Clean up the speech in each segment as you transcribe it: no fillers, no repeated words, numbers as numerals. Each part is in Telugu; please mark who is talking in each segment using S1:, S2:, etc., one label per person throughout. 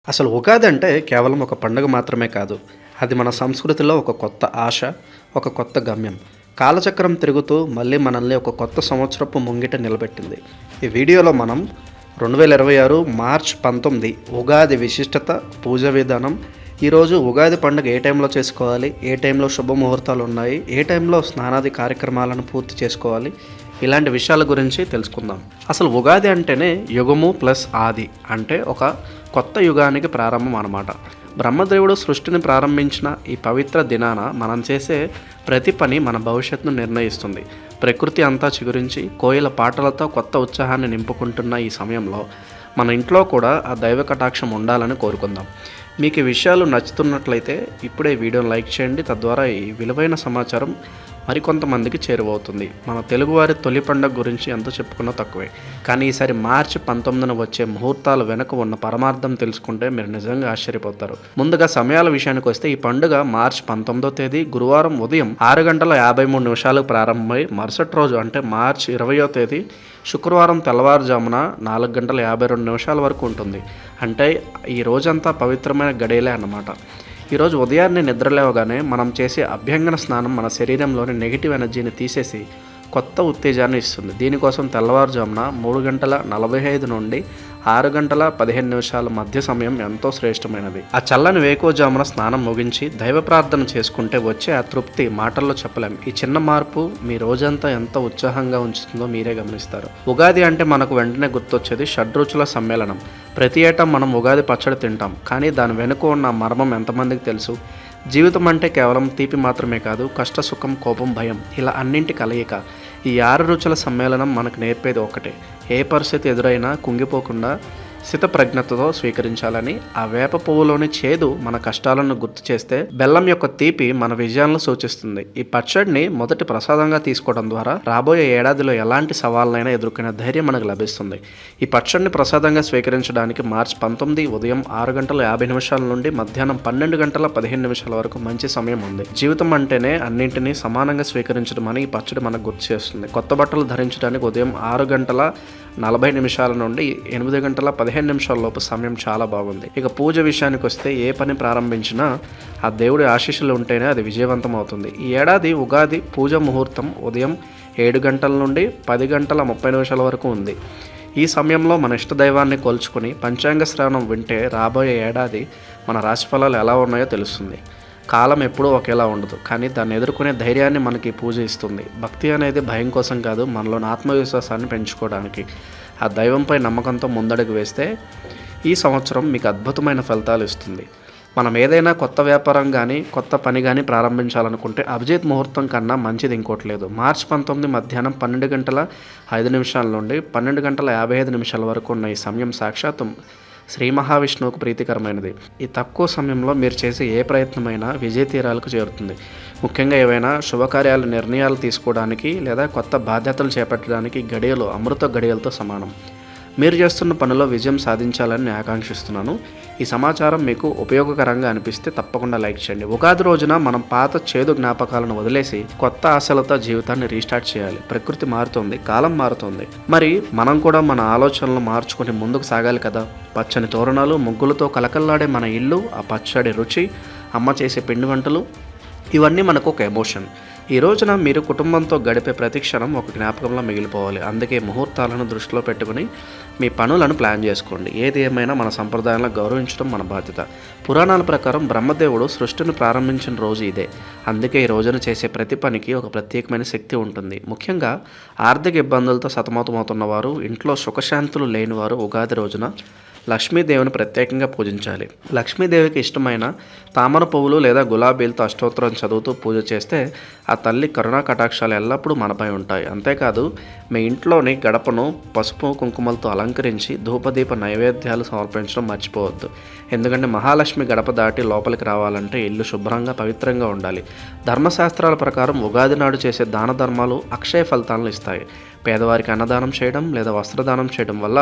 S1: అసలు ఉగాది అంటే కేవలం ఒక పండుగ మాత్రమే కాదు. అది మన సంస్కృతిలో ఒక కొత్త ఆశ, ఒక కొత్త గమ్యం. కాలచక్రం తిరుగుతూ మళ్ళీ మనల్ని ఒక కొత్త సంవత్సరపు ముంగిట నిలబెట్టింది. ఈ వీడియోలో మనం 2026 మార్చ్ 19 ఉగాది విశిష్టత, పూజ విధానం, ఈరోజు ఉగాది పండుగ ఏ టైంలో చేసుకోవాలి, ఏ టైంలో శుభముహూర్తాలు ఉన్నాయి, ఏ టైంలో స్నానాది కార్యక్రమాలను పూర్తి చేసుకోవాలి, ఇలాంటి విషయాల గురించి తెలుసుకుందాం. అసలు ఉగాది అంటేనే యుగము ప్లస్ ఆది, అంటే ఒక కొత్త యుగానికి ప్రారంభం అన్నమాట. బ్రహ్మదేవుడు సృష్టిని ప్రారంభించిన ఈ పవిత్ర దినాన మనం చేసే ప్రతి పని మన భవిష్యత్తును నిర్ణయిస్తుంది. ప్రకృతి అంతా చిగురించి కోయిల పాటలతో కొత్త ఉత్సాహాన్ని నింపుకుంటున్న ఈ సమయంలో మన ఇంట్లో కూడా ఆ దైవ కటాక్షం ఉండాలని కోరుకుందాం. మీకు ఈ విషయాలు నచ్చుతున్నట్లయితే ఇప్పుడే వీడియోని లైక్ చేయండి. తద్వారా ఈ విలువైన సమాచారం మరికొంతమందికి చేరువవుతుంది. మన తెలుగువారి తొలి పండుగ గురించి ఎంత చెప్పుకున్నా తక్కువే. కానీ ఈసారి మార్చి 19న వచ్చే ముహూర్తాల వెనుక ఉన్న పరమార్థం తెలుసుకుంటే మీరు నిజంగా ఆశ్చర్యపోతారు. ముందుగా సమయాల విషయానికి వస్తే ఈ పండుగ మార్చి 19వ తేదీ గురువారం ఉదయం 6:53 ప్రారంభమై మరుసటి రోజు అంటే మార్చి 20వ తేదీ శుక్రవారం తెల్లవారుజామున 4:52 వరకు ఉంటుంది. అంటే ఈ రోజంతా పవిత్రమైన గడియలే అన్నమాట. ఈరోజు ఉదయాన్నే నిద్రలేవగానే మనం చేసే అభ్యంగన స్నానం మన శరీరంలోని నెగిటివ్ ఎనర్జీని తీసేసి కొత్త ఉత్తేజాన్ని ఇస్తుంది. దీనికోసం తెల్లవారుజామున 3:45 నుండి 6:15 మధ్య సమయం ఎంతో శ్రేష్టమైనది. ఆ చల్లని వేకువజామున స్నానం ముగించి దైవ ప్రార్థన చేసుకుంటే వచ్చే ఆ తృప్తి మాటల్లో చెప్పలేం. ఈ చిన్న మార్పు మీ రోజంతా ఎంత ఉత్సాహంగా ఉంచుతుందో మీరే గమనిస్తారు. ఉగాది అంటే మనకు వెంటనే గుర్తొచ్చేది షడ్రుచుల సమ్మేళనం. ప్రతి ఏటా మనం ఉగాది పచ్చడి తింటాం, కానీ దాని వెనుక ఉన్న మర్మం ఎంతమందికి తెలుసు? జీవితం అంటే కేవలం తీపి మాత్రమే కాదు, కష్ట, సుఖం, కోపం, భయం, ఇలా అన్నింటి కలయిక. ఈ 6 రుచుల సమ్మేళనం మనకు నేర్పేది ఒకటే: ఏ పరిస్థితి ఎదురైనా కుంగిపోకుండా స్థితప్రజ్ఞతతో స్వీకరించాలని. ఆ వేప పువ్వులోని చేదు మన కష్టాలను గుర్తు చేస్తే, బెల్లం యొక్క తీపి మన విజయాలను సూచిస్తుంది. ఈ పచ్చడిని మొదటి ప్రసాదంగా తీసుకోవడం ద్వారా రాబోయే ఏడాదిలో ఎలాంటి సవాళ్ళనైనా ఎదుర్కొనే ధైర్యం మనకు లభిస్తుంది. ఈ పచ్చడిని ప్రసాదంగా స్వీకరించడానికి మార్చి 19 ఉదయం 6:50 నుండి మధ్యాహ్నం 12:15 వరకు మంచి సమయం ఉంది. జీవితం అంటేనే అన్నింటినీ సమానంగా స్వీకరించడం అని ఈ పచ్చడి మనకు గుర్తు చేస్తుంది. కొత్త బట్టలు ధరించడానికి ఉదయం 6:40 నుండి 8:15 లోపు సమయం చాలా బాగుంది. ఇక పూజ విషయానికి వస్తే ఏ పని ప్రారంభించినా ఆ దేవుడి ఆశీస్సులు ఉంటేనే అది విజయవంతం అవుతుంది. ఈ ఏడాది ఉగాది పూజ ముహూర్తం ఉదయం 7 గంటల నుండి 10:30 వరకు ఉంది. ఈ సమయంలో మన ఇష్టదైవాన్ని కొలుచుకుని పంచాంగ శ్రవణం వింటే రాబోయే ఏడాది మన రాశిఫలాలు ఎలా ఉన్నాయో తెలుస్తుంది. కాలం ఎప్పుడూ ఒకేలా ఉండదు, కానీ దాన్ని ఎదుర్కొనే ధైర్యాన్ని మనకి పూజ ఇస్తుంది. భక్తి అనేది భయం కోసం కాదు, మనలోని ఆత్మవిశ్వాసాన్ని పెంచుకోవడానికి. ఆ దైవంపై నమ్మకంతో ముందడుగు వేస్తే ఈ సంవత్సరం మీకు అద్భుతమైన ఫలితాలు ఇస్తుంది. మనం ఏదైనా కొత్త వ్యాపారం కానీ కొత్త పని కానీ ప్రారంభించాలనుకుంటే అభిజిత్ ముహూర్తం కన్నా మంచిది ఇంకోటి లేదు. మార్చి 19 మధ్యాహ్నం 12:05 నుండి 12:55 వరకు ఉన్న ఈ సమయం సాక్షాత్తు శ్రీ మహావిష్ణువుకు ప్రీతికరమైనది. ఈ తక్కువ సమయంలో మీరు చేసే ఏ ప్రయత్నమైనా విజయ తీరాలకు చేరుతుంది. ముఖ్యంగా ఏవైనా శుభకార్యాలు నిర్ణయాలు తీసుకోవడానికి లేదా కొత్త బాధ్యతలు చేపట్టడానికి గడియలు అమృత గడియలతో సమానం. మీరు చేస్తున్న పనిలో విజయం సాధించాలని నేను ఆకాంక్షిస్తున్నాను. ఈ సమాచారం మీకు ఉపయోగకరంగా అనిపిస్తే తప్పకుండా లైక్ చేయండి. ఉగాది రోజున మనం పాత చేదు జ్ఞాపకాలను వదిలేసి కొత్త ఆశలతో జీవితాన్ని రీస్టార్ట్ చేయాలి. ప్రకృతి మారుతుంది, కాలం మారుతుంది, మరి మనం కూడా మన ఆలోచనలు మార్చుకొని ముందుకు సాగాలి కదా. పచ్చని తోరణాలు, ముగ్గులతో కలకల్లాడే మన ఇల్లు, ఆ పచ్చడి రుచి, అమ్మ చేసే పిండి వంటలు, ఇవన్నీ మనకు ఒక ఎమోషన్. ఈ రోజున మీరు కుటుంబంతో గడిపే ప్రతి క్షణం ఒక జ్ఞాపకంలో మిగిలిపోవాలి. అందుకే ముహూర్తాలను దృష్టిలో పెట్టుకుని మీ పనులను ప్లాన్ చేసుకోండి. ఏది ఏమైనా మన సంప్రదాయాలను గౌరవించడం మన బాధ్యత. పురాణాల ప్రకారం బ్రహ్మదేవుడు సృష్టిని ప్రారంభించిన రోజు ఇదే. అందుకే ఈ రోజున చేసే ప్రతి పనికి ఒక ప్రత్యేకమైన శక్తి ఉంటుంది. ముఖ్యంగా ఆర్థిక ఇబ్బందులతో సతమతమవుతున్న వారు, ఇంట్లో సుఖశాంతులు లేనివారు ఉగాది రోజున లక్ష్మీదేవిని ప్రత్యేకంగా పూజించాలి. లక్ష్మీదేవికి ఇష్టమైన తామర పువ్వులు లేదా గులాబీలతో అష్టోత్తరం చదువుతూ పూజ చేస్తే ఆ తల్లి కరుణా కటాక్షాలు ఎల్లప్పుడూ మనపై ఉంటాయి. అంతేకాదు, మీ ఇంట్లోని గడపను పసుపు కుంకుమలతో అలంకరించి ధూపదీప నైవేద్యాలు సమర్పించడం మర్చిపోవద్దు. ఎందుకంటే మహాలక్ష్మి గడప దాటి లోపలికి రావాలంటే ఇల్లు శుభ్రంగా పవిత్రంగా ఉండాలి. ధర్మశాస్త్రాల ప్రకారం ఉగాది నాడు చేసే దాన ధర్మాలు అక్షయ ఫలితాలను ఇస్తాయి. పేదవారికి అన్నదానం చేయడం లేదా వస్త్రదానం చేయడం వల్ల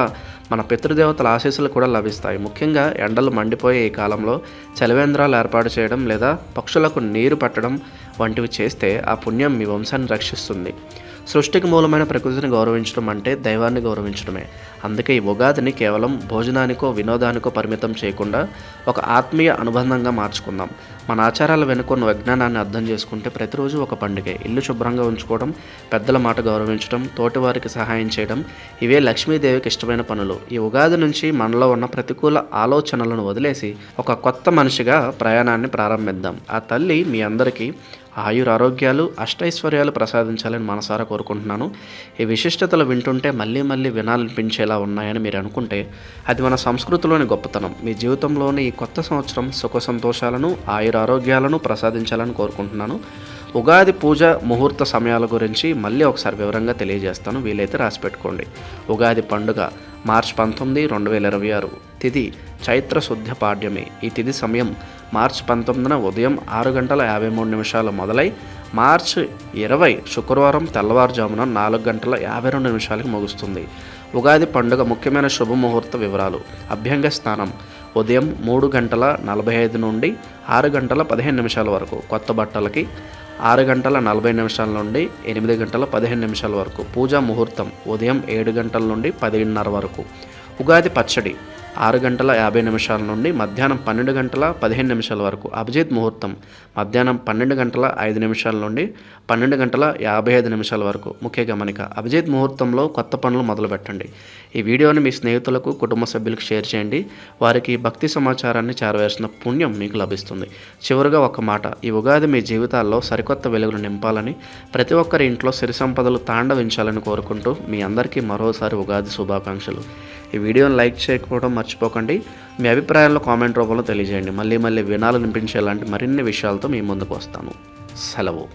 S1: మన పితృదేవతల ఆశీస్సులు కూడా లభిస్తాయి. ముఖ్యంగా ఎండలు మండిపోయే ఈ కాలంలో చలివేంద్రాలు ఏర్పాటు చేయడం లేదా పక్షులకు నీరు పట్టడం వంటివి చేస్తే ఆ పుణ్యం మీ వంశాన్ని రక్షిస్తుంది. సృష్టికి మూలమైన ప్రకృతిని గౌరవించడం అంటే దైవాన్ని గౌరవించడమే. అందుకే ఈ ఉగాదిని కేవలం భోజనానికో వినోదానికో పరిమితం చేయకుండా ఒక ఆత్మీయ అనుబంధంగా మార్చుకుందాం. మన ఆచారాల వెనుక ఉన్న విజ్ఞానాన్ని అర్థం చేసుకుంటే ప్రతిరోజు ఒక పండుగే. ఇల్లు శుభ్రంగా ఉంచుకోవడం, పెద్దల మాట గౌరవించడం, తోటివారికి సహాయం చేయడం ఇవే లక్ష్మీదేవికి ఇష్టమైన పనులు. ఈ ఉగాది నుంచి మనలో ఉన్న ప్రతికూల ఆలోచనలను వదిలేసి ఒక కొత్త మనిషిగా ప్రయాణాన్ని ప్రారంభిద్దాం. ఆ తల్లి మీ అందరికీ ఆయురారోగ్యాలు అష్టైశ్వర్యాలు ప్రసాదించాలని మనసారా కోరుకుంటున్నాను. ఈ విశిష్టతలు వింటుంటే మళ్ళీ మళ్ళీ వినాలనిపించేలా ఉన్నాయని మీరు అనుకుంటే అది మన సంస్కృతిలోని గొప్పతనం. మీ జీవితంలోని ఈ కొత్త సంవత్సరం సుఖ సంతోషాలను ఆయురారోగ్యాలను ప్రసాదించాలని కోరుకుంటున్నాను. ఉగాది పూజ ముహూర్త సమయాల గురించి మళ్ళీ ఒకసారి వివరంగా తెలియజేస్తాను, వీలైతే రాసి పెట్టుకోండి. ఉగాది పండుగ మార్చి 19, 2026. తిథి చైత్ర శుద్ధ పాడ్యమి. ఈ తిథి సమయం మార్చి 19న ఉదయం 6:53 మొదలై మార్చి 20 శుక్రవారం తెల్లవారుజామున 4:52 ముగుస్తుంది. ఉగాది పండుగ ముఖ్యమైన శుభముహూర్త వివరాలు. అభ్యంగ స్నానం ఉదయం 3:45 నుండి 6:15 వరకు. కొత్త బట్టలకి 6:40 నుండి 8:15 వరకు. పూజా ముహూర్తం ఉదయం 7 గంటల నుండి 10:30 వరకు. ఉగాది పచ్చడి 6:50 నుండి మధ్యాహ్నం 12:15 వరకు. అభిజిత్ ముహూర్తం మధ్యాహ్నం 12:05 నుండి 12:55 వరకు. ముఖ్య గమనిక: అభిజిత్ ముహూర్తంలో కొత్త పనులు మొదలుపెట్టండి. ఈ వీడియోని మీ స్నేహితులకు, కుటుంబ సభ్యులకు షేర్ చేయండి. వారికి భక్తి సమాచారాన్ని చేరవేసిన పుణ్యం మీకు లభిస్తుంది. చివరిగా ఒక మాట: ఈ ఉగాది మీ జీవితాల్లో సరికొత్త వెలుగులు నింపాలని, ప్రతి ఒక్కరి ఇంట్లో సిరి సంపదలు తాండవించాలని కోరుకుంటూ మీ అందరికీ మరోసారి ఉగాది శుభాకాంక్షలు. ఈ వీడియోని లైక్ చేయకపోవడం మర్చిపోకండి. మీ అభిప్రాయాలను కామెంట్ రూపంలో తెలియజేయండి. మళ్ళీ వినాలనిపించేలాంటి మరిన్ని విషయాలతో మీ ముందుకు వస్తాను. సెలవు.